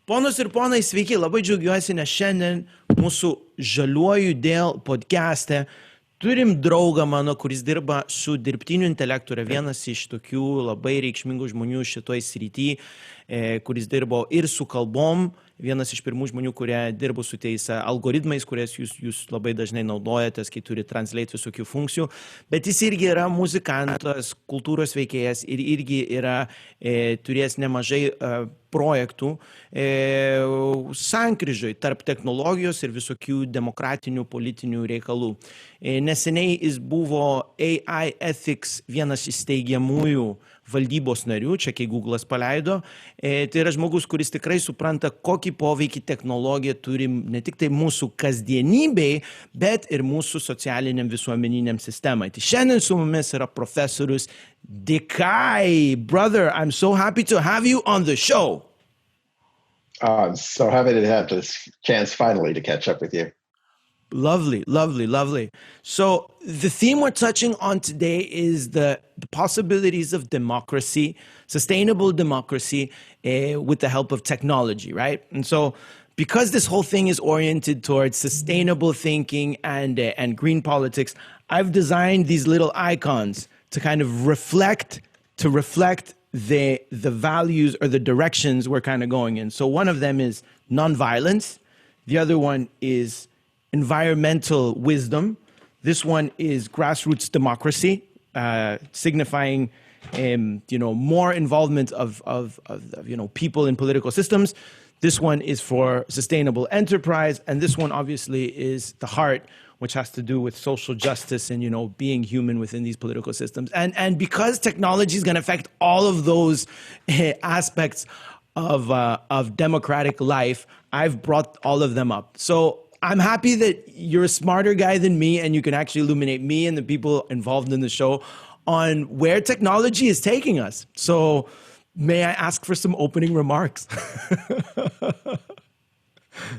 Ponos ir ponai, sveiki, labai džiaugiuosi, nes šiandien mūsų Žaliuoju dėl podcast'e turim draugą mano, kuris dirba su dirbtiniu intelektu, yra vienas iš tokių labai reikšmingų žmonių šitoj srity, kuris dirbo ir su kalbom, vienas iš pirmų žmonių, kurie dirbo su tais algoritmais, kurias jūs labai dažnai naudojatės, kai turi translate visokių funkcijų, bet jis irgi yra muzikantas, kultūros veikėjas ir irgi yra turėjęs nemažai projektų sankryžoj tarp technologijos ir visokių demokratinių politinių reikalų. Neseniai jis buvo AI Ethics vienas iš steigiamųjų valdybos narių, čia kai Google'as paleido. Tai yra žmogus, kuris tikrai supranta, kokį poveikį technologija turi ne tik tai mūsų kasdienybei, bet ir mūsų socialiniam visuomeniniam sistemai. Tai šiandien su mumis yra profesorius Kai. Brother, I'm so happy to have you on the show. I'm so happy to have this chance finally to catch up with you. Lovely, lovely, lovely. So the theme we're touching on today is the possibilities of democracy, sustainable democracy with the help of technology, right? And so because this whole thing is oriented towards sustainable thinking and green politics, I've designed these little icons to kind of reflect the values or the directions we're kind of going in. So one of them is nonviolence. The other one is environmental wisdom. This one is grassroots democracy, signifying, more involvement of people in political systems. This one is for sustainable enterprise, and this one obviously is the heart, which has to do with social justice and being human within these political systems. And because technology is going to affect all of those aspects of democratic life, I've brought all of them up. So I'm happy that you're a smarter guy than me and you can actually illuminate me and the people involved in the show on where technology is taking us. So may I ask for some opening remarks?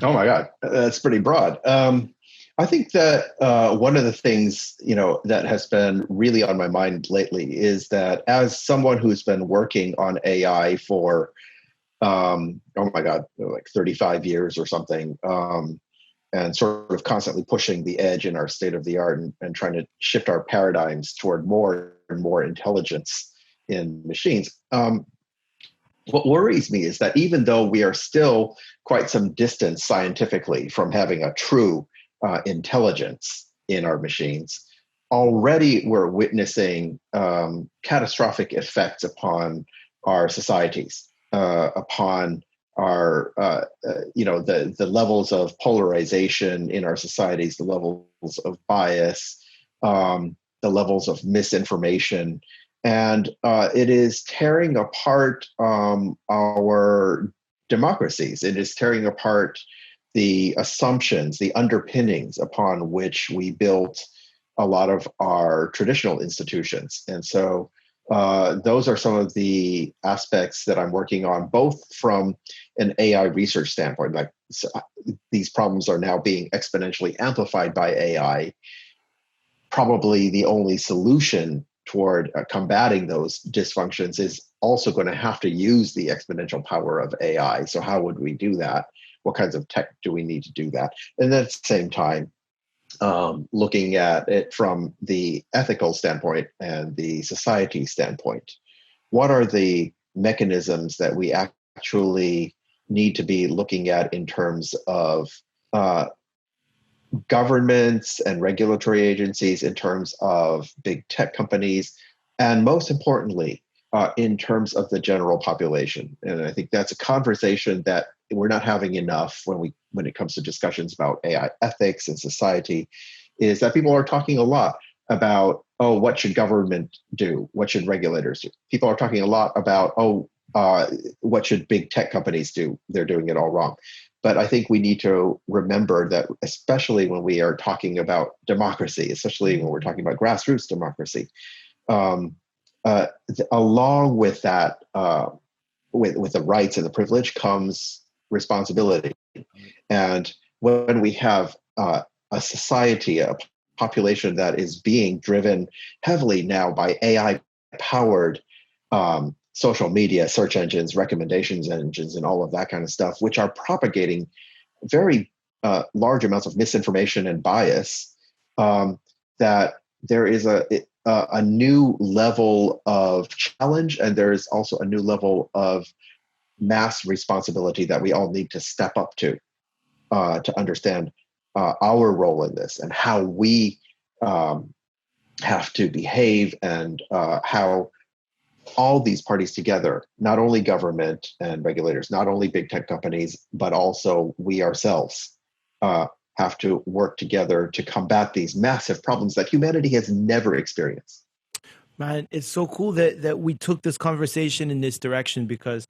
Oh my God, that's pretty broad. I think that one of the things, that has been really on my mind lately is that as someone who's been working on AI for, like 35 years or something, and sort of constantly pushing the edge in our state of the art and trying to shift our paradigms toward more and more intelligence in machines. What worries me is that even though we are still quite some distance scientifically from having a true intelligence in our machines, already we're witnessing catastrophic effects upon our societies, upon our, the levels of polarization in our societies, the levels of bias, the levels of misinformation. And it is tearing apart our democracies. It is tearing apart the assumptions, the underpinnings upon which we built a lot of our traditional institutions. And so those are some of the aspects that I'm working on, both from an AI research standpoint, like these problems are now being exponentially amplified by AI. Probably the only solution toward combating those dysfunctions is also going to have to use the exponential power of AI. So how would we do that? What kinds of tech do we need to do that? And then at the same time, looking at it from the ethical standpoint and the society standpoint. What are the mechanisms that we actually need to be looking at in terms of governments and regulatory agencies, in terms of big tech companies, and most importantly, in terms of the general population? And I think that's a conversation that we're not having enough when it comes to discussions about AI ethics and society, is that people are talking a lot about, what should government do? What should regulators do? People are talking a lot about, what should big tech companies do? They're doing it all wrong. But I think we need to remember that, especially when we are talking about democracy, especially when we're talking about grassroots democracy, along with that, with the rights and the privilege comes responsibility. And when we have a society, a population that is being driven heavily now by AI-powered social media, search engines, recommendations engines, and all of that kind of stuff, which are propagating very large amounts of misinformation and bias, that there is a new level of challenge, and there's also a new level of mass responsibility that we all need to step up to understand our role in this and how we have to behave, and how all these parties together, not only government and regulators, not only big tech companies, but also we ourselves, have to work together to combat these massive problems that humanity has never experienced. Man, it's so cool that we took this conversation in this direction, because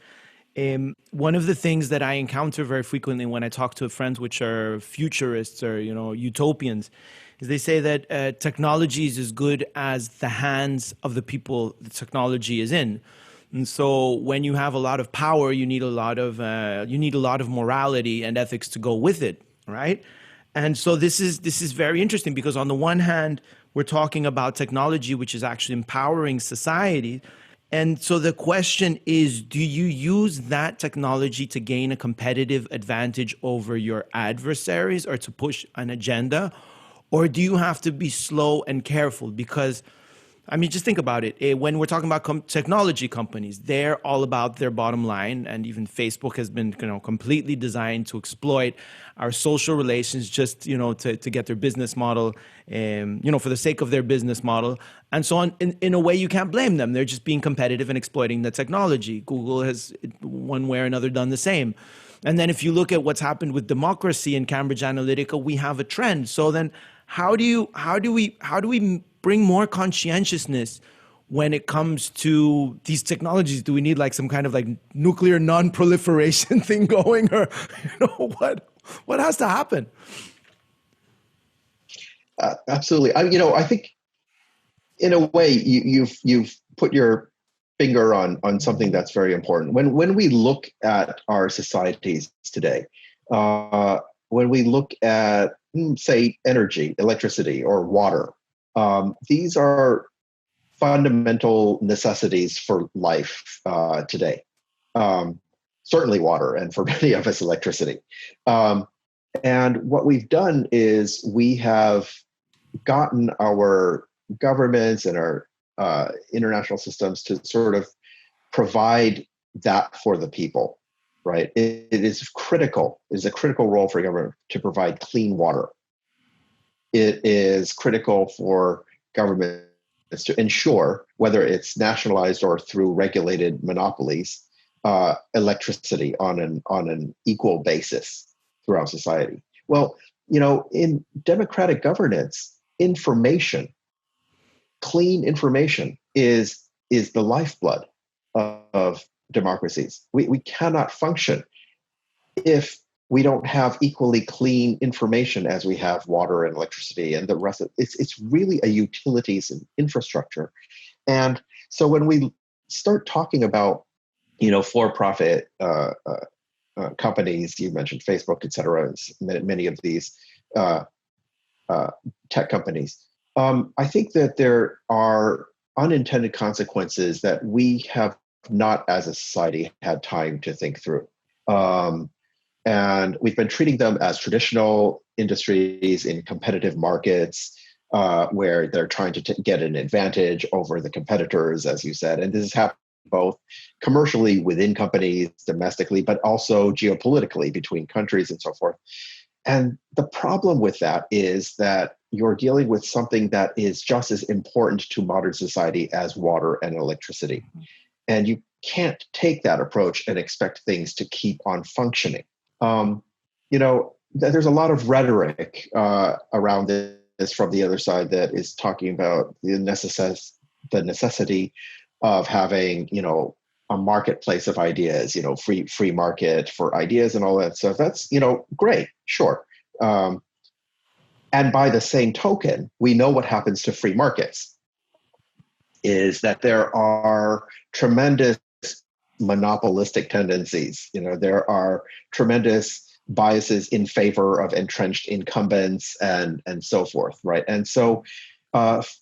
one of the things that I encounter very frequently when I talk to friends which are futurists or, utopians, is they say that technology is as good as the hands of the people the technology is in. And so when you have a lot of power, you need a lot of morality and ethics to go with it, right? And so this is very interesting, because on the one hand, we're talking about technology which is actually empowering society. And so the question is, do you use that technology to gain a competitive advantage over your adversaries or to push an agenda? Or do you have to be slow and careful? Because, I mean, just think about it. When we're talking about technology companies, they're all about their bottom line. And even Facebook has been, completely designed to exploit our social relations just, to get their business model, for the sake of their business model. And so on. In a way, you can't blame them. They're just being competitive and exploiting the technology. Google has, one way or another, done the same. And then if you look at what's happened with democracy in Cambridge Analytica, we have a trend. So then how do we bring more conscientiousness when it comes to these technologies? Do we need like some kind of like nuclear non-proliferation thing going, or what has to happen? Absolutely. I think in a way you've put your finger on something that's very important. When we look at our societies today, when we look at, say, energy, electricity, or water, these are fundamental necessities for life today. Certainly water, and for many of us, electricity. And what we've done is we have gotten our governments and our international systems to sort of provide that for the people, right? It is critical. It is a critical role for government to provide clean water. It is critical for governments to ensure, whether it's nationalized or through regulated monopolies, electricity on an equal basis throughout society. Well, in democratic governance, clean information is the lifeblood of democracies. We cannot function if we don't have equally clean information as we have water and electricity and the rest of it. It's really a utilities and infrastructure. And so when we start talking about, for-profit companies, you mentioned Facebook, et cetera, many of these tech companies, I think that there are unintended consequences that we have not, as a society, had time to think through. And we've been treating them as traditional industries in competitive markets, where they're trying to get an advantage over the competitors, as you said. And this is happening both commercially within companies, domestically, but also geopolitically between countries and so forth. And the problem with that is that you're dealing with something that is just as important to modern society as water and electricity. And you can't take that approach and expect things to keep on functioning. There's a lot of rhetoric around this from the other side that is talking about the necessity of having, a marketplace of ideas, free market for ideas and all that stuff. That's, great, sure. And by the same token, we know what happens to free markets is that there are tremendous monopolistic tendencies. There are tremendous biases in favor of entrenched incumbents and so forth, right? And so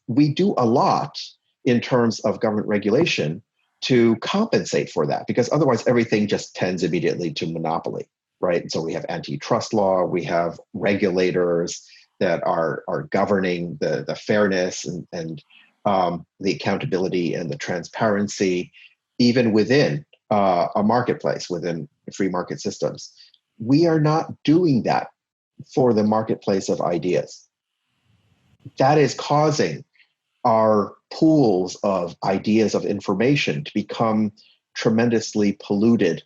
we do a lot in terms of government regulation to compensate for that, because otherwise everything just tends immediately to monopoly, right? And so we have antitrust law, we have regulators that are governing the fairness and the accountability and the transparency, even within a marketplace, within free market systems. We are not doing that for the marketplace of ideas. That is causing our pools of ideas of information to become tremendously polluted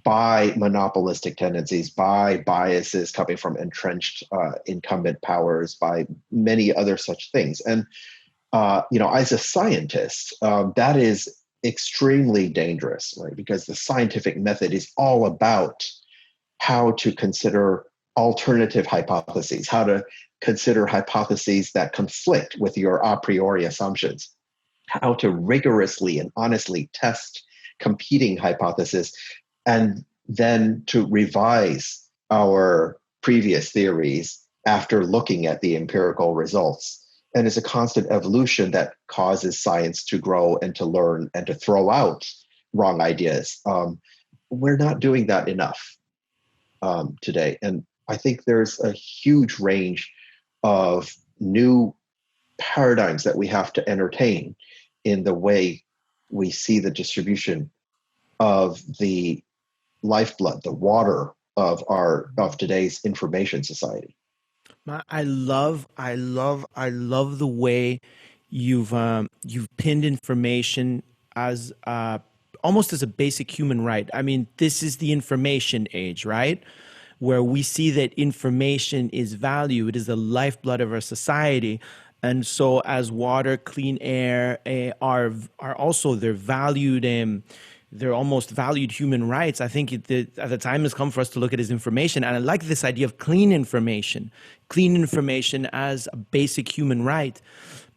by monopolistic tendencies, by biases coming from entrenched incumbent powers, by many other such things. And as a scientist, that is extremely dangerous, right? Because the scientific method is all about how to consider alternative hypotheses, how to consider hypotheses that conflict with your a priori assumptions, how to rigorously and honestly test competing hypotheses, and then to revise our previous theories after looking at the empirical results. And it's a constant evolution that causes science to grow and to learn and to throw out wrong ideas. We're not doing that enough today. And I think there's a huge range of new paradigms that we have to entertain in the way we see the distribution of the lifeblood, the water of today's information society. I love the way you've pinned information as almost as a basic human right. I mean, this is the information age, right? Where we see that information is value. It is the lifeblood of our society. And so as water, clean air are also, they're valued, they're almost valued human rights. I think the time has come for us to look at it as information. And I like this idea of clean information as a basic human right.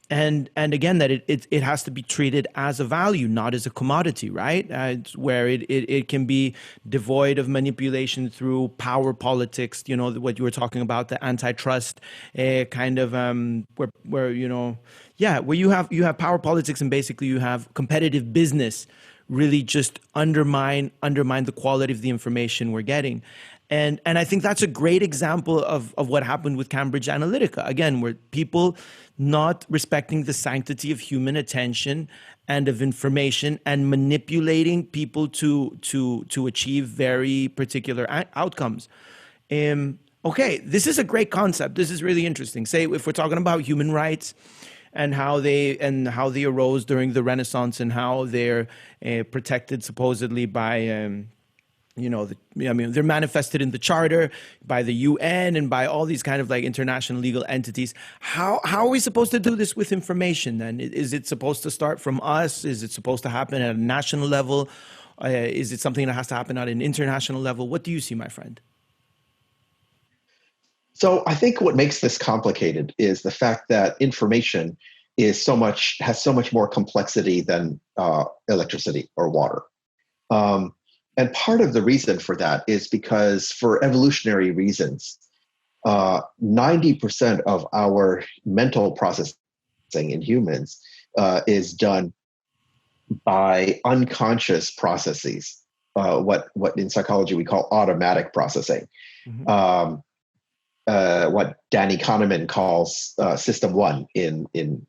And again, that it has to be treated as a value, not as a commodity, right? Where it can be devoid of manipulation through power politics, what you were talking about, the antitrust kind of where you have power politics, and basically you have competitive business really just undermine the quality of the information we're getting. And I think that's a great example of what happened with Cambridge Analytica. Again, where people not respecting the sanctity of human attention and of information and manipulating people to achieve very particular outcomes. Okay, this is a great concept. This is really interesting. Say, if we're talking about human rights and how they arose during the Renaissance and how they're protected supposedly by they're manifested in the Charter, by the UN, and by all these kind of like international legal entities. How are we supposed to do this with information then? Is it supposed to start from us? Is it supposed to happen at a national level? Is it something that has to happen at an international level? What do you see, my friend? So I think what makes this complicated is the fact that information has so much more complexity than electricity or water. And part of the reason for that is because, for evolutionary reasons, 90% of our mental processing in humans is done by unconscious processes, what in psychology we call automatic processing. Mm-hmm. What Danny Kahneman calls System 1 in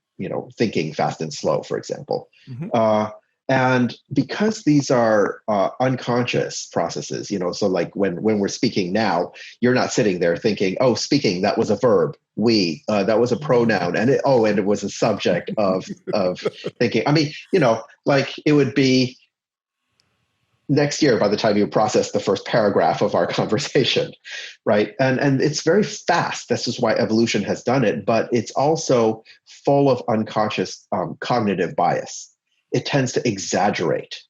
Thinking Fast and Slow, for example. Mm-hmm. And because these are unconscious processes, so like when we're speaking now, you're not sitting there thinking, oh, speaking, that was a verb, we, that was a pronoun, and it was a subject of thinking. I mean, like it would be next year by the time you process the first paragraph of our conversation, right? And it's very fast. This is why evolution has done it, but it's also full of unconscious cognitive bias. It tends to exaggerate.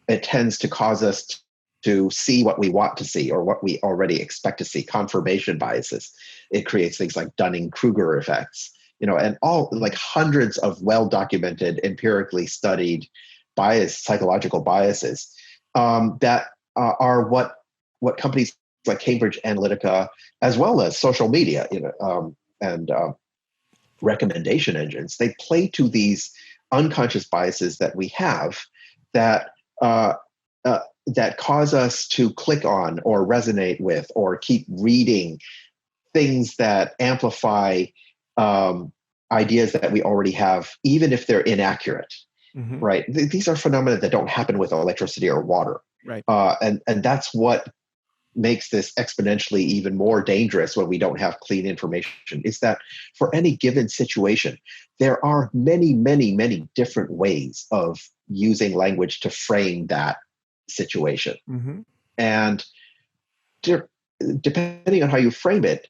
It tends to cause us to see what we want to see or what we already expect to see, confirmation biases. It creates things like Dunning-Kruger effects, and all like hundreds of well-documented, empirically studied psychological biases that are what companies like Cambridge Analytica, as well as social media, and recommendation engines, they play to these unconscious biases that we have that that cause us to click on or resonate with or keep reading things that amplify ideas that we already have, even if they're inaccurate. Mm-hmm. Right? These are phenomena that don't happen with electricity or water. Right. And that's what makes this exponentially even more dangerous when we don't have clean information, is that for any given situation, there are many, many, many different ways of using language to frame that situation. Mm-hmm. And depending on how you frame it,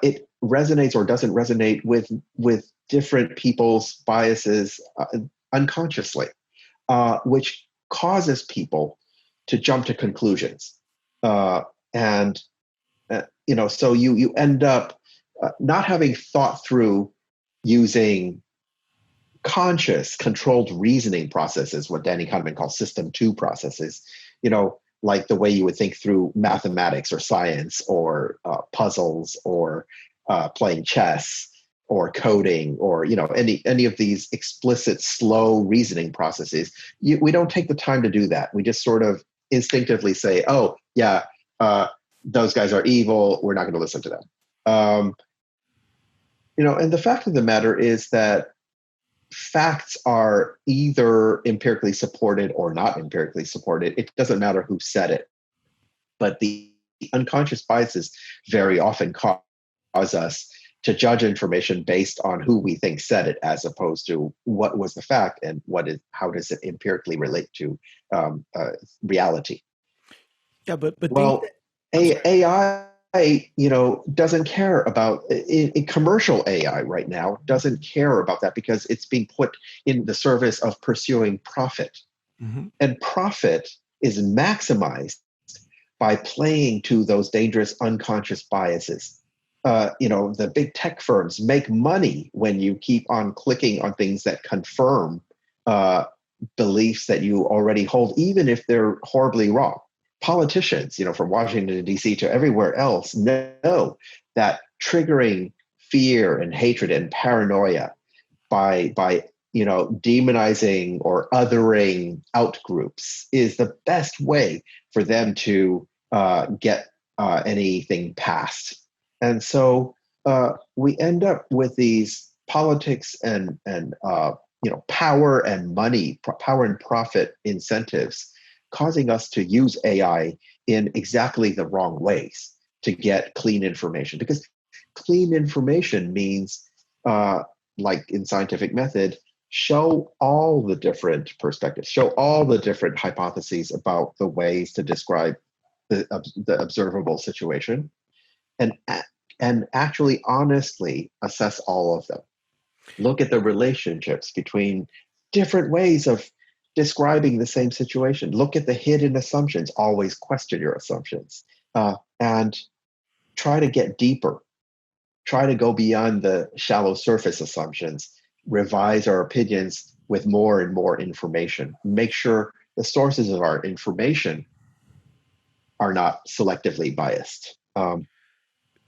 it resonates or doesn't resonate with different people's biases unconsciously, which causes people to jump to conclusions. So you end up not having thought through using conscious, controlled reasoning processes, what Danny Kahneman calls system 2 processes, like the way you would think through mathematics or science or puzzles or playing chess or coding or, any of these explicit, slow reasoning processes. We don't take the time to do that. We just sort of instinctively say, oh, yeah, those guys are evil. We're not going to listen to them. And the fact of the matter is that facts are either empirically supported or not empirically supported. It doesn't matter who said it. But the unconscious biases very often cause us to judge information based on who we think said it, as opposed to what was the fact and how does it empirically relate to reality. Yeah, but AI, doesn't care about commercial AI right now, doesn't care about that because it's being put in the service of pursuing profit. Mm-hmm. And profit is maximized by playing to those dangerous unconscious biases. The big tech firms make money when you keep on clicking on things that confirm beliefs that you already hold, even if they're horribly wrong. Politicians, from Washington, D.C. to everywhere else, know that triggering fear and hatred and paranoia by demonizing or othering out groups is the best way for them to get anything passed. And so we end up with these politics and power and money, power and profit incentives, causing us to use AI in exactly the wrong ways to get clean information. Because clean information means, like in scientific method, show all the different perspectives, show all the different hypotheses about the ways to describe the observable situation, and actually honestly assess all of them. Look at the relationships between different ways of describing the same situation. Look at the hidden assumptions. Always question your assumptions, and try to get deeper. Try to go beyond the shallow surface assumptions. Revise our opinions with more and more information. Make sure the sources of our information are not selectively biased.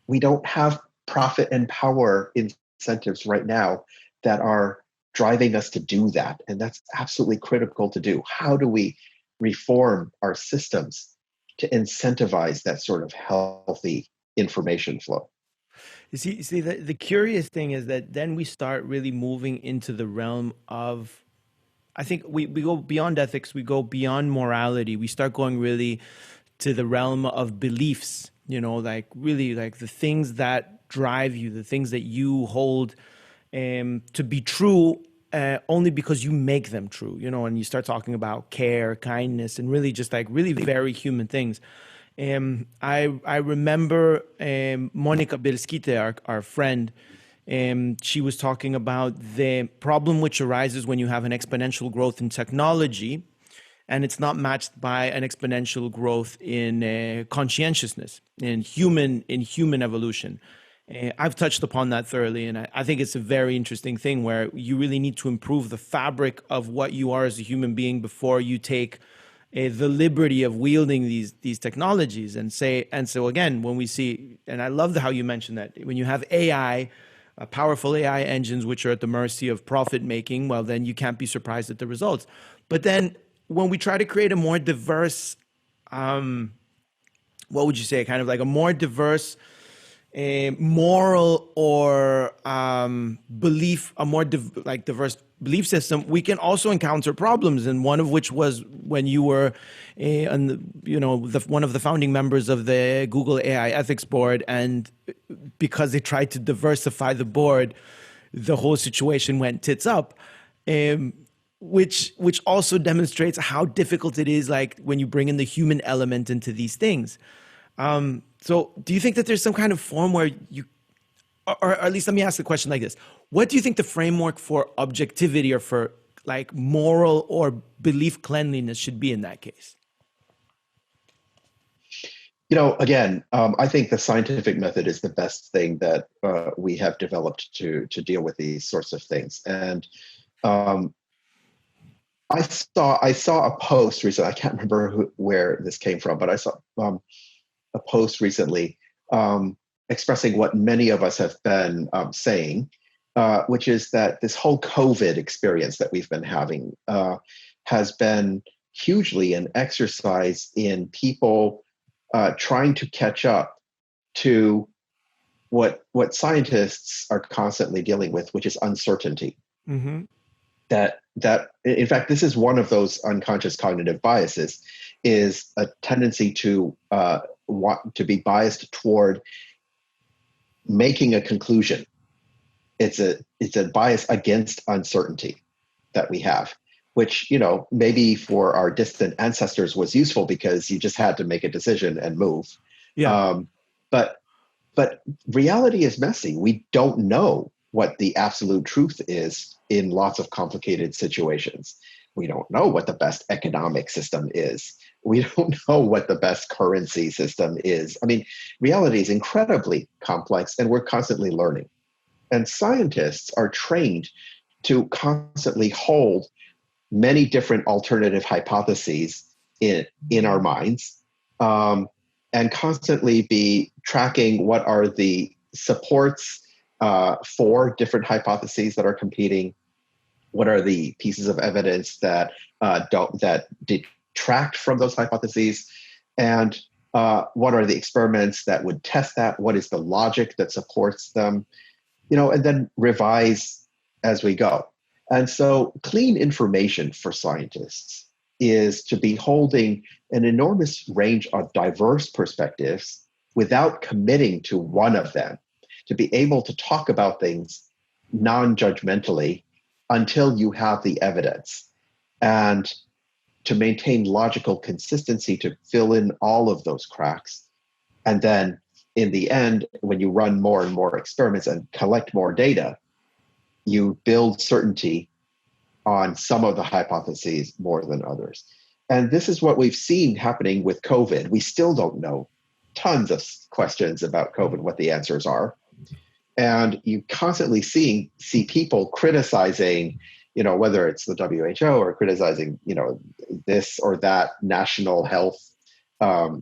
We don't have profit and power incentives right now that are driving us to do that. And that's absolutely critical to do. How do we reform our systems to incentivize that sort of healthy information flow? You see, the curious thing is that then we start really moving into the realm of, I think we go beyond ethics, we go beyond morality, we start going really to the realm of beliefs, really like the things that drive you, the things that you hold to be true only because you make them true, and you start talking about care, kindness, and really just like really very human things. I remember Monica Bielskite, our friend, she was talking about the problem which arises when you have an exponential growth in technology and it's not matched by an exponential growth in conscientiousness, in human evolution. I've touched upon that thoroughly, and I think it's a very interesting thing where you really need to improve the fabric of what you are as a human being before you take the liberty of wielding these technologies. And so again, when we see, and I love how you mentioned that, when you have AI, powerful AI engines which are at the mercy of profit making, well, then you can't be surprised at the results. But then when we try to create a more diverse, what would you say, kind of like a more diverse moral or belief, a more diverse belief system, we can also encounter problems. And one of which was when you were, one of the founding members of the Google AI ethics board, and because they tried to diversify the board, the whole situation went tits up. Which also demonstrates how difficult it is, like when you bring in the human element into these things. So do you think that there's some kind of form where you, or at least let me ask the question like this. What do you think the framework for objectivity or for like moral or belief cleanliness should be in that case? Again, I think the scientific method is the best thing that we have developed to deal with these sorts of things. And I saw a post recently. I can't remember where this came from, but I saw a post recently expressing what many of us have been saying, which is that this whole COVID experience that we've been having has been hugely an exercise in people trying to catch up to what scientists are constantly dealing with, which is uncertainty. Mm-hmm. That in fact, this is one of those unconscious cognitive biases, is a tendency to want to be biased toward making a conclusion. It's a bias against uncertainty that we have, which, maybe for our distant ancestors was useful because you just had to make a decision and move. Yeah. But reality is messy. We don't know what the absolute truth is in lots of complicated situations. We don't know what the best economic system is. We don't know what the best currency system is. I mean, reality is incredibly complex, and we're constantly learning. And scientists are trained to constantly hold many different alternative hypotheses in our minds, and constantly be tracking what are the supports for different hypotheses that are competing. What are the pieces of evidence that detract from those hypotheses, and what are the experiments that would test that? What is the logic that supports them? And then revise as we go. And so, clean information for scientists is to be holding an enormous range of diverse perspectives without committing to one of them, to be able to talk about things non-judgmentally until you have the evidence, and to maintain logical consistency to fill in all of those cracks. And then in the end, when you run more and more experiments and collect more data, you build certainty on some of the hypotheses more than others. And this is what we've seen happening with COVID. We still don't know tons of questions about COVID, what the answers are. And you constantly see people criticizing, whether it's the WHO or criticizing, this or that national health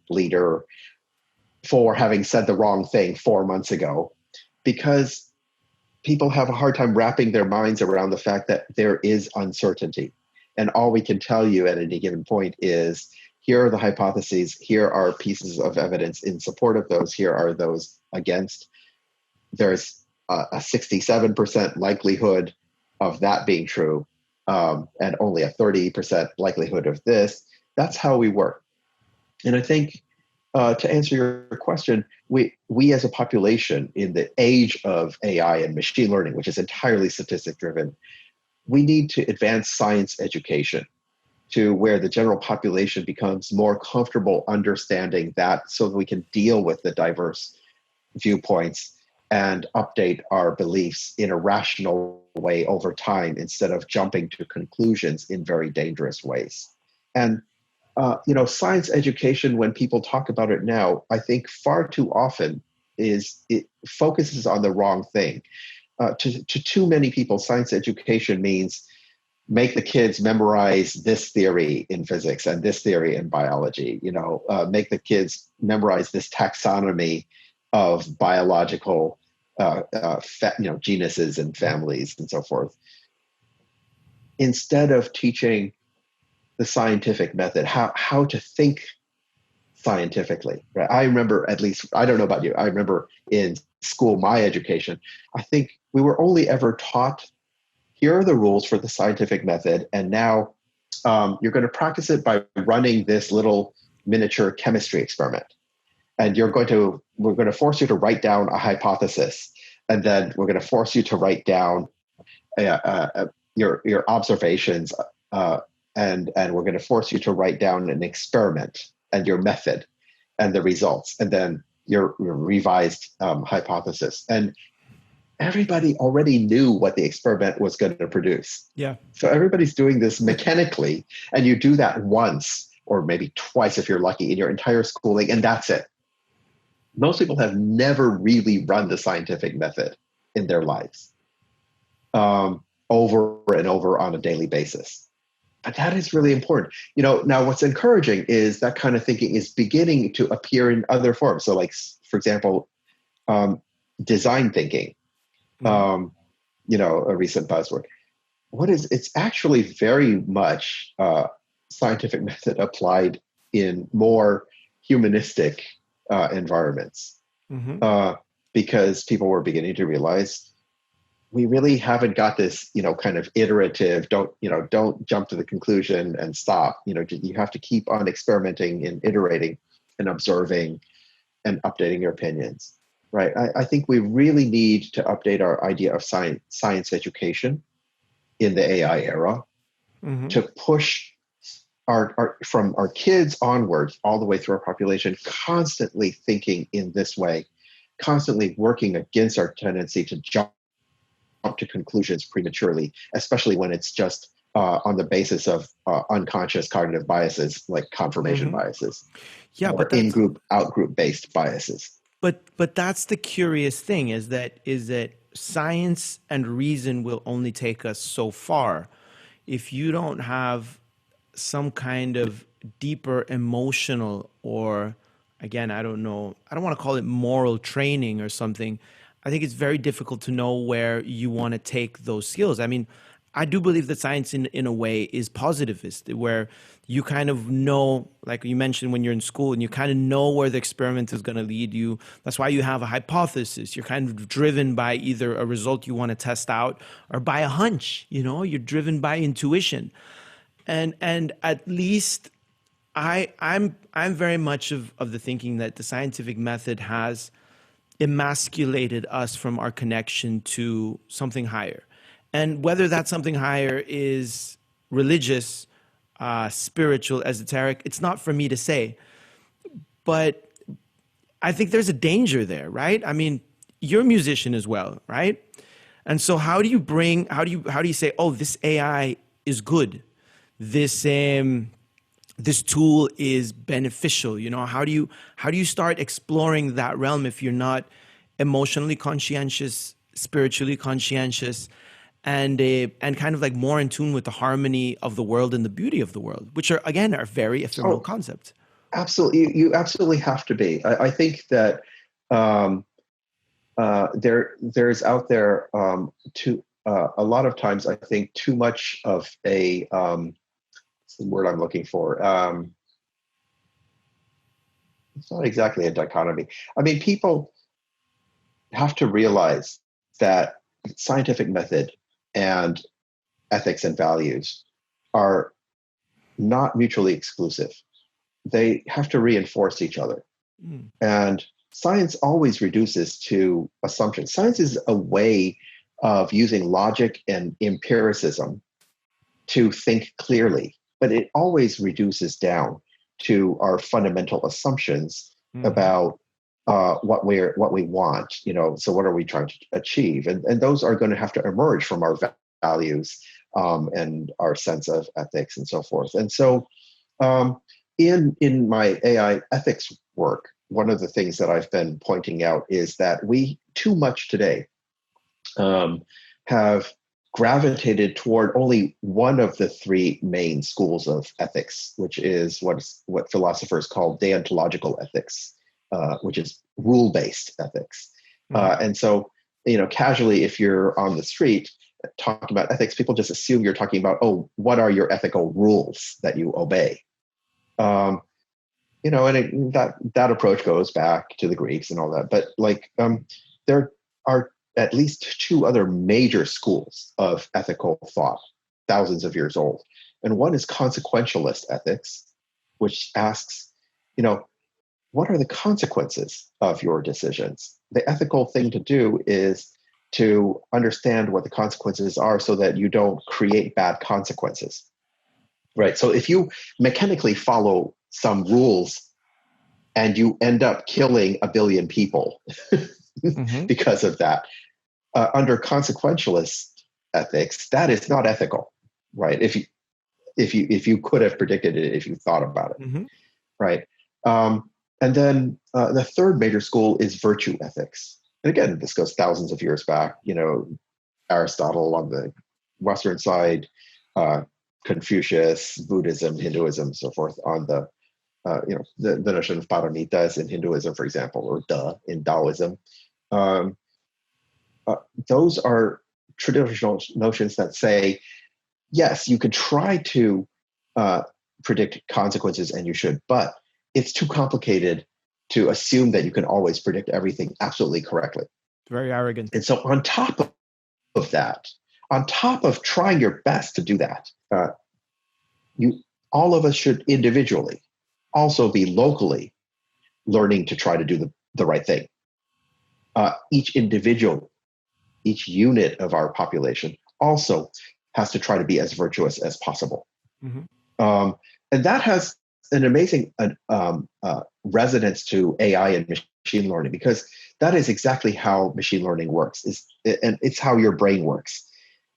leader for having said the wrong thing 4 months ago, because people have a hard time wrapping their minds around the fact that there is uncertainty. And all we can tell you at any given point is, here are the hypotheses, here are pieces of evidence in support of those, here are those against. There's a 67% likelihood of that being true, and only a 30% likelihood of this. That's how we work. And I think, to answer your question, we as a population in the age of AI and machine learning, which is entirely statistic driven, we need to advance science education to where the general population becomes more comfortable understanding that, so that we can deal with the diverse viewpoints and update our beliefs in a rational way over time, instead of jumping to conclusions in very dangerous ways. And science education, when people talk about it now, I think far too often it focuses on the wrong thing. To too many people, science education means make the kids memorize this theory in physics and this theory in biology. Make the kids memorize this taxonomy of biological genuses and families and so forth, instead of teaching the scientific method, how to think scientifically. Right? I remember, at least, I don't know about you, I remember in school, my education, I think we were only ever taught, here are the rules for the scientific method, and now you're going to practice it by running this little miniature chemistry experiment. And we're going to force you to write down a hypothesis, and then we're going to force you to write down your observations, and we're going to force you to write down an experiment and your method and the results, and then your revised hypothesis. And everybody already knew what the experiment was going to produce. Yeah. So everybody's doing this mechanically, and you do that once or maybe twice if you're lucky in your entire schooling, and that's it. Most people have never really run the scientific method in their lives over and over on a daily basis. But that is really important. Now what's encouraging is that kind of thinking is beginning to appear in other forms. So like, for example, design thinking, a recent buzzword. It's actually very much scientific method applied in more humanistic environments, because people were beginning to realize we really haven't got this, kind of iterative, don't jump to the conclusion and stop. You have to keep on experimenting and iterating and observing and updating your opinions, right? I think we really need to update our idea of science education in the AI era to push from our kids onwards, all the way through our population, constantly thinking in this way, constantly working against our tendency to jump to conclusions prematurely, especially when it's just on the basis of unconscious cognitive biases like confirmation biases, or in-group, out-group based biases. But that's the curious thing, is that science and reason will only take us so far. If you don't have some kind of deeper emotional, or again, I don't want to call it moral training or something, I think it's very difficult to know where you want to take those skills. I mean, I do believe that science in a way is positivist, where you kind of know, like you mentioned when you're in school, and you kind of know where the experiment is going to lead you. That's why you have a hypothesis. You're kind of driven by either a result you want to test out or by a hunch, you're driven by intuition. And at least I'm very much of the thinking that the scientific method has emasculated us from our connection to something higher. And whether that something higher is religious, spiritual, esoteric, it's not for me to say. But I think there's a danger there, right? I mean, you're a musician as well, right? And so how do you say, oh, this AI is good? This tool is beneficial. How do you start exploring that realm if you're not emotionally conscientious, spiritually conscientious, and kind of like more in tune with the harmony of the world and the beauty of the world, which are very ephemeral concepts. Absolutely, you absolutely have to be. I think that there's out there a lot of times, I think, too much of a the word I'm looking for. It's not exactly a dichotomy. I mean, people have to realize that scientific method and ethics and values are not mutually exclusive. They have to reinforce each other. And science always reduces to assumptions. Science is a way of using logic and empiricism to think clearly, but it always reduces down to our fundamental assumptions about what we want. So what are we trying to achieve? And those are going to have to emerge from our values and our sense of ethics and so forth. And so in my AI ethics work, one of the things that I've been pointing out is that we too much today have gravitated toward only one of the three main schools of ethics, which is what philosophers call deontological ethics, which is rule-based ethics. And so, casually, if you're on the street talking about ethics, people just assume you're talking about, oh, what are your ethical rules that you obey? And that approach goes back to the Greeks and all that. But there are at least two other major schools of ethical thought, thousands of years old. And one is consequentialist ethics, which asks, what are the consequences of your decisions? The ethical thing to do is to understand what the consequences are so that you don't create bad consequences, right? So if you mechanically follow some rules and you end up killing 1 billion people because of that, under consequentialist ethics, that is not ethical, right? If you could have predicted it, if you thought about it, right? And then the third major school is virtue ethics. And again, this goes thousands of years back. Aristotle on the Western side, Confucius, Buddhism, Hinduism, so forth on the notion of paramitas in Hinduism, for example, or in Taoism. Those are traditional notions that say, yes, you could try to predict consequences, and you should, but it's too complicated to assume that you can always predict everything absolutely correctly. Very arrogant. And so on top of that, on top of trying your best to do that, all of us should individually also be locally learning to try to do the right thing. Each individual, each unit of our population also has to try to be as virtuous as possible. And that has an amazing resonance to AI and machine learning, because that is exactly how machine learning works. And it's how your brain works.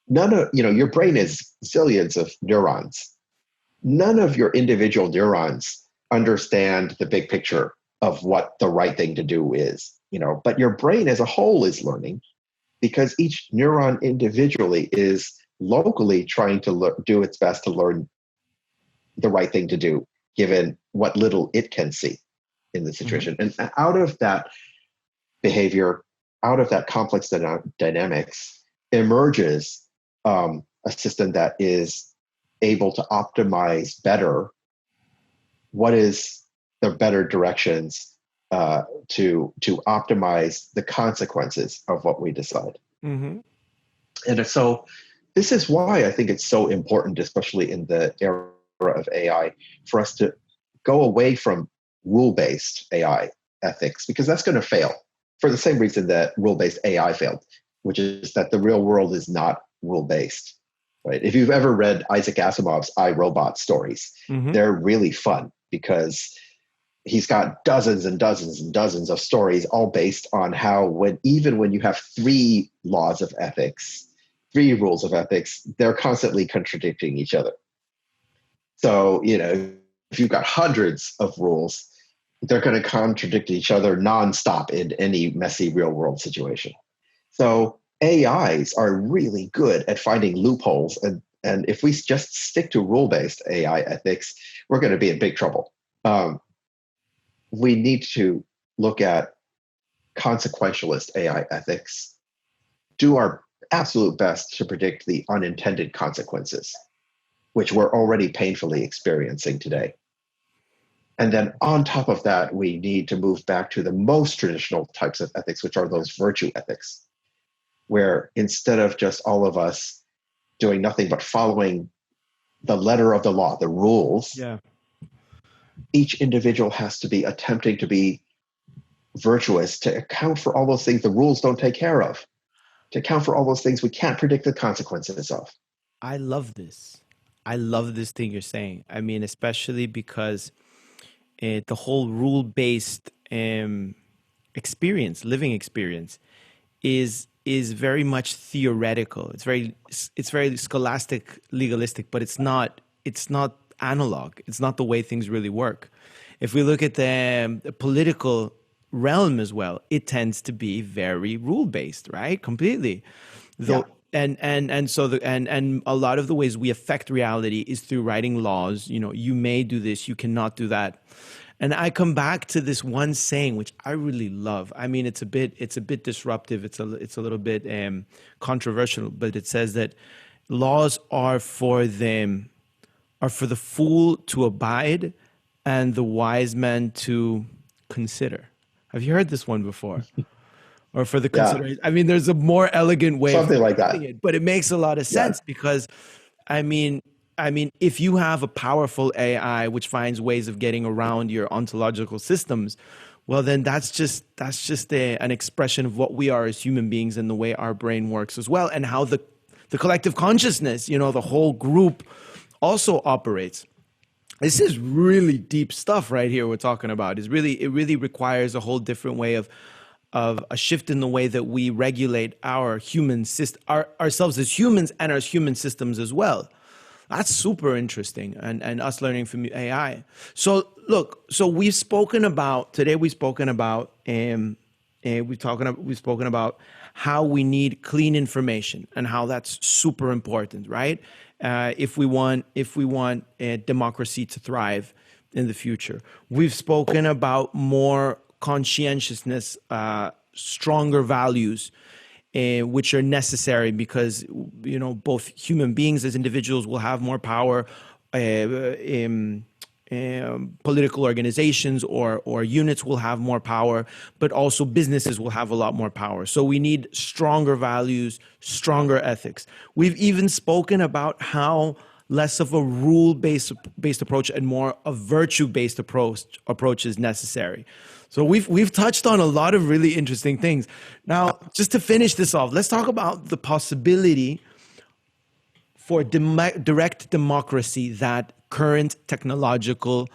Your brain is zillions of neurons. None of your individual neurons understand the big picture of what the right thing to do is, but your brain as a whole is learning, because each neuron individually is locally trying to do its best to learn the right thing to do, given what little it can see in the situation. And out of that behavior, out of that complex dynamics, emerges a system that is able to optimize better what is the better directions to optimize the consequences of what we decide. And so this is why I think it's so important, especially in the era of AI, for us to go away from rule-based AI ethics, because that's going to fail for the same reason that rule-based AI failed, which is that the real world is not rule-based. Right? If you've ever read Isaac Asimov's I, Robot stories, they're really fun, because he's got dozens and dozens and dozens of stories, all based on how even when you have 3 laws of ethics, 3 rules of ethics, they're constantly contradicting each other. So, if you've got hundreds of rules, they're going to contradict each other nonstop in any messy real world situation. So AIs are really good at finding loopholes. And if we just stick to rule-based AI ethics, we're going to be in big trouble. We need to look at consequentialist AI ethics, do our absolute best to predict the unintended consequences, which we're already painfully experiencing today. And then on top of that, we need to move back to the most traditional types of ethics, which are those virtue ethics, where instead of just all of us doing nothing but following the letter of the law, the rules, each individual has to be attempting to be virtuous, to account for all those things the rules don't take care of, to account for all those things we can't predict the consequences of. I love this. I love this thing you're saying. I mean, especially because the whole rule-based experience, living experience, is very much theoretical. It's very scholastic, legalistic, but it's not analog. It's not the way things really work. If we look at the political realm as well, it tends to be very rule-based, right? Completely. Though, and a lot of the ways we affect reality is through writing laws. You may do this, you cannot do that. And I come back to this one saying, which I really love. I mean, it's a bit disruptive. It's a little bit controversial, but it says that laws are for the fool to abide and the wise man to consider. Have you heard this one before? Or for the consideration? I mean, there's a more elegant way Something of like that. putting it, but it makes a lot of sense because, I mean, if you have a powerful AI which finds ways of getting around your ontological systems, well, then that's just an expression of what we are as human beings and the way our brain works as well, and how the collective consciousness, the whole group also operates. This is really deep stuff right here we're talking about. It really requires a whole different way of a shift in the way that we regulate our ourselves as humans and our human systems as well. That's super interesting, and us learning from AI. So look, we've spoken about how we need clean information and how that's super important, right? If we want a democracy to thrive in the future. We've spoken about more conscientiousness, stronger values, which are necessary because both human beings as individuals will have more power, political organizations or units will have more power, but also businesses will have a lot more power. So we need stronger values, stronger ethics. We've even spoken about how less of a rule-based approach and more a virtue-based approach is necessary. So we've touched on a lot of really interesting things. Now, just to finish this off, let's talk about the possibility for direct democracy that current technological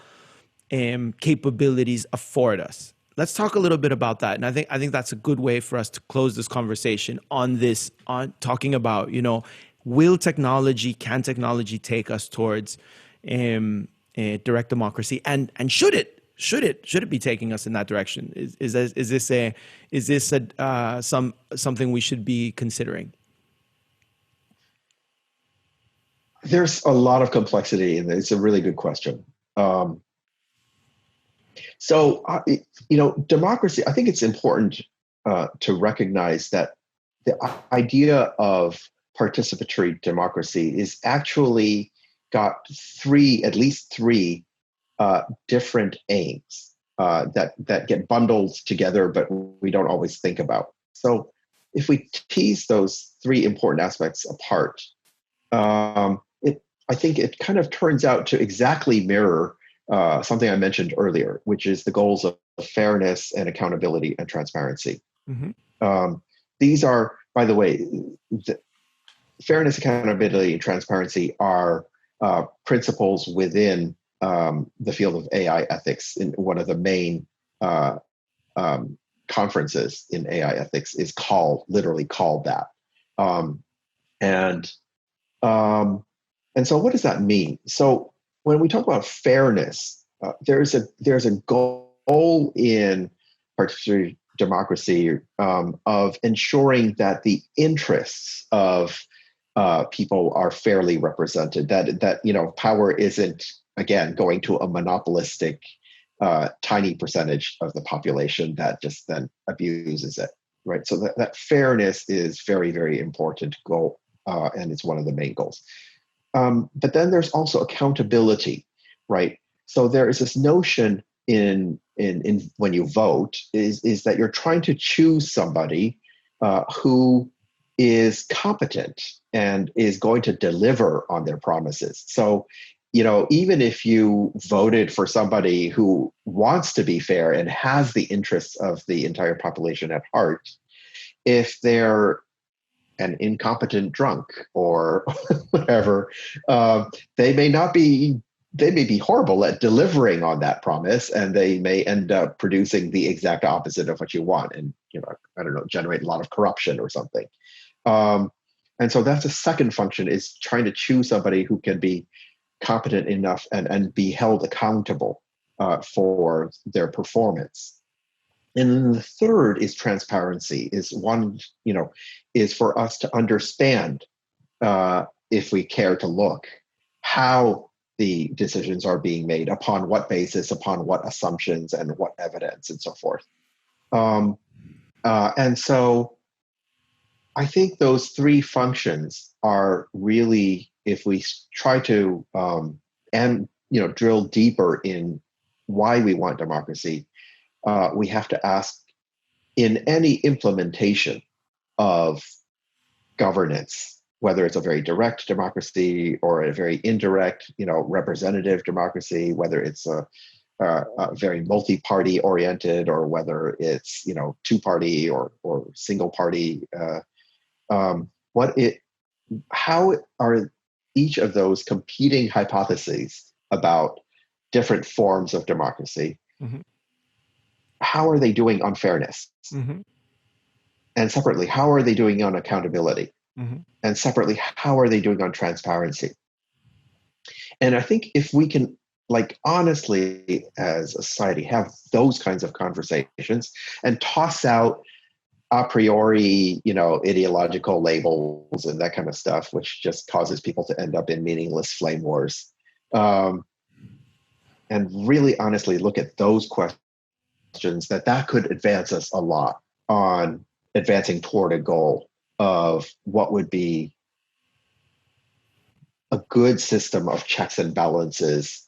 capabilities afford us. Let's talk a little bit about that. And I think that's a good way for us to close this conversation on talking about, can technology take us towards direct democracy, and should it be taking us in that direction? Is this something we should be considering? There's a lot of complexity, and it's a really good question. Democracy, I think it's important to recognize that the idea of participatory democracy is actually got at least three different aims that get bundled together, but we don't always think about. So if we tease those three important aspects apart, I think it kind of turns out to exactly mirror something I mentioned earlier, which is the goals of fairness and accountability and transparency. Mm-hmm. These are, by the way, fairness, accountability, and transparency are principles within the field of AI ethics. In one of the main conferences in AI ethics is literally called that. And so what does that mean? So when we talk about fairness, there's a goal in participatory democracy of ensuring that the interests of people are fairly represented, that power isn't, again, going to a monopolistic tiny percentage of the population that just then abuses it, right? So that fairness is very, very important goal, and it's one of the main goals. But then there's also accountability, right? So there is this notion in when you vote is that you're trying to choose somebody who is competent and is going to deliver on their promises. So, even if you voted for somebody who wants to be fair and has the interests of the entire population at heart, if they're an incompetent drunk or whatever, they may be horrible at delivering on that promise, and they may end up producing the exact opposite of what you want, and generate a lot of corruption or something. And so that's the second function, is trying to choose somebody who can be competent enough and be held accountable for their performance. And then the third is transparency, is for us to understand, if we care to look, how the decisions are being made, upon what basis, upon what assumptions, and what evidence, and so forth. And so I think those three functions are really, if we try to drill deeper in why we want democracy, we have to ask, in any implementation of governance, whether it's a very direct democracy or a very indirect, representative democracy, whether it's a very multi-party oriented, or whether it's two-party or single party, how are each of those competing hypotheses about different forms of democracy? Mm-hmm. How are they doing on fairness? Mm-hmm. And separately, how are they doing on accountability? Mm-hmm. And separately, how are they doing on transparency? And I think if we can, honestly, as a society, have those kinds of conversations and toss out a priori, ideological labels and that kind of stuff, which just causes people to end up in meaningless flame wars, and really honestly look at those questions, that could advance us a lot on advancing toward a goal of what would be a good system of checks and balances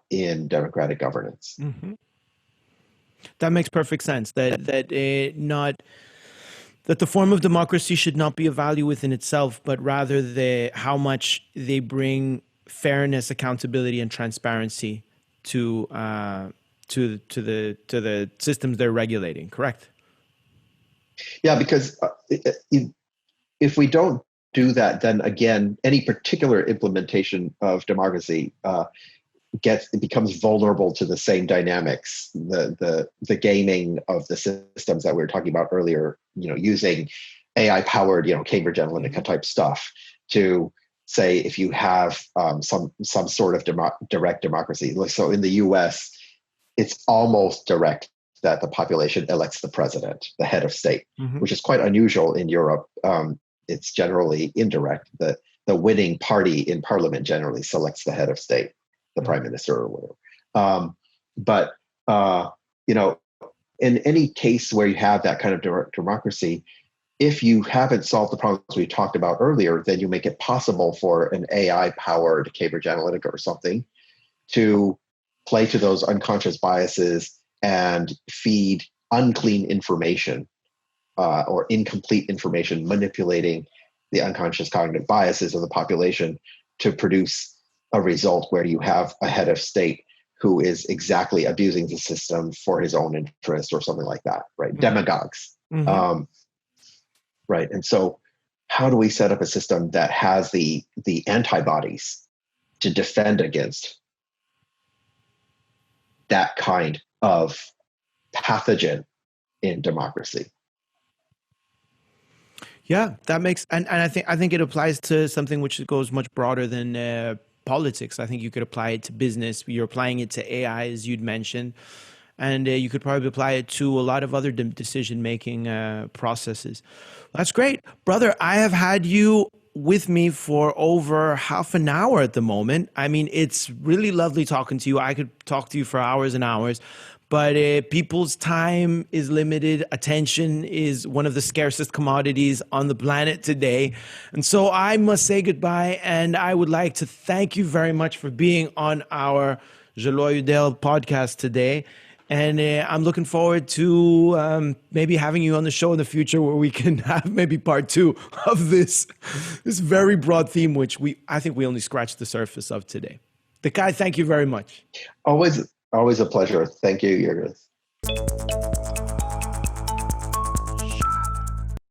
in democratic governance. Mm-hmm. That makes perfect sense. That the form of democracy should not be a value within itself, but rather how much they bring fairness, accountability, and transparency to the systems they're regulating. Correct? Yeah, because if we don't do that, then again, any particular implementation of democracy becomes vulnerable to the same dynamics, the gaming of the systems that we were talking about earlier. Using AI-powered, Cambridge Analytica type stuff to say, if you have some sort of direct democracy. So in the U.S., it's almost direct that the population elects the president, the head of state, mm-hmm. which is quite unusual in Europe. It's generally indirect. The winning party in parliament generally selects the head of state, the prime minister or whatever. But in any case where you have that kind of direct democracy, if you haven't solved the problems we talked about earlier, then you make it possible for an AI-powered Cambridge Analytica or something to play to those unconscious biases and feed unclean information or incomplete information, manipulating the unconscious cognitive biases of the population to produce a result where you have a head of state who is exactly abusing the system for his own interest or something like that, right? Mm-hmm. Demagogues. Mm-hmm. Right. And so how do we set up a system that has the antibodies to defend against that kind of pathogen in democracy? Yeah, that makes, and I think it applies to something which goes much broader than politics. I think you could apply it to business. You're applying it to AI, as you'd mentioned, and you could probably apply it to a lot of other decision-making processes. That's great. Brother, I have had you with me for over half an hour at the moment. I mean, it's really lovely talking to you. I could talk to you for hours and hours, but people's time is limited. Attention is one of the scarcest commodities on the planet today. And so I must say goodbye, and I would like to thank you very much for being on our Žaliuoju podcast today. And I'm looking forward to maybe having you on the show in the future where we can have maybe part 2 of this very broad theme, which I think we only scratched the surface of today. Kai, thank you very much. Always a pleasure. Thank you, Jurgis.